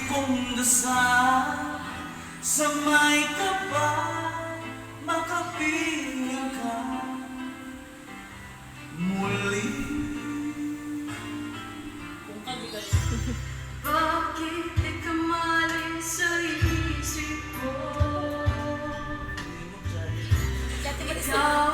kong dasal sa may kapal makapiling ka muli. Bakit ikamali sa isip ko? Ikaw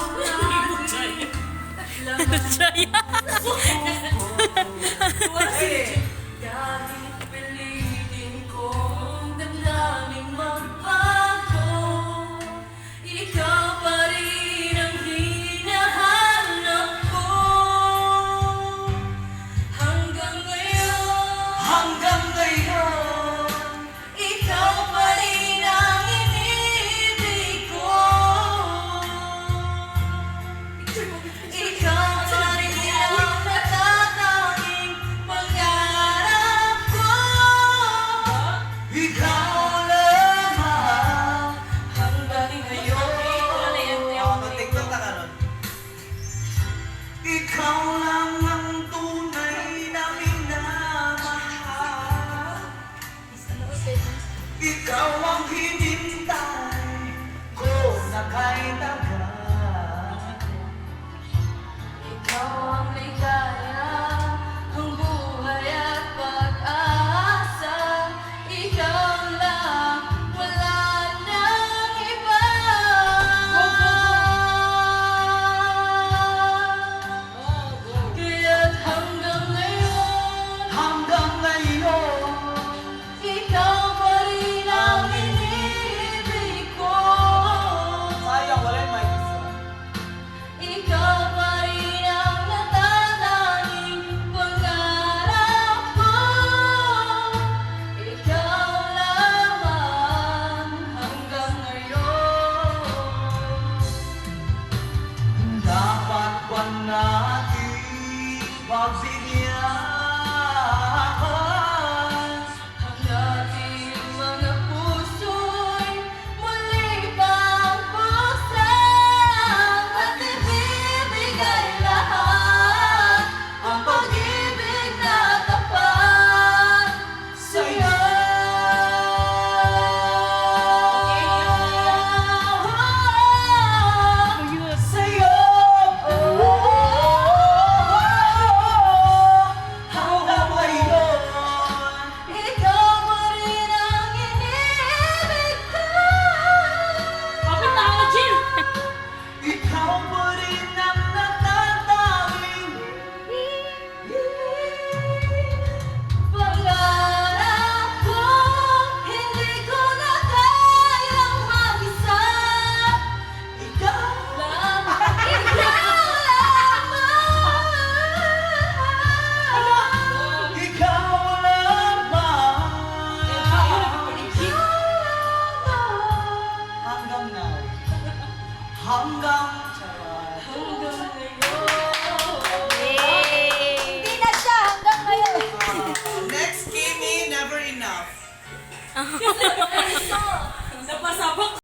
lagi dahil pilitin kong damdamin magbago. Ikaw pa rin ang hinahanap ko hanggang ngayon. Hanggang ngayon, Ikaw pa rin ang inibig ko. Ikaw pa rin ang natatanging pangarap ko. ikaw lamang. Hanggang ngayon. TikTok na ka nun. Ikaw lang ang tunay na minamahal. Ikaw ang hinintay ko na kay tagal. Ikaw ang ligaya, ang buhay at pag-asa. Ikaw lang, wala nang iba. Kaya't hanggang ngayon, Hanggang ngayon, ikaw pa rin ang inibig ko. Sayang, wala yung mic isa. Ikaw pa rin ang natatanging pangarap ko. Ikaw lamang hanggang ngayon. dapat ba natin pagbigyan? Ang ating mga puso'y muli pang buksan at ibibigay lahat ang pag-ibig na tapat sa'yo. Sa'yo, hanggang ngayon, Ikaw pa rin ang inibig ko. ikaw pa rin ang natatanging Pangarap ko, hindi ko na kayang mag-isa. ikaw. Ikaw lamang. Ikaw lamang. Hanggang now. Hanggang Hindi na siya hanggang ngayon. Next, Kimi, never enough. Napasabak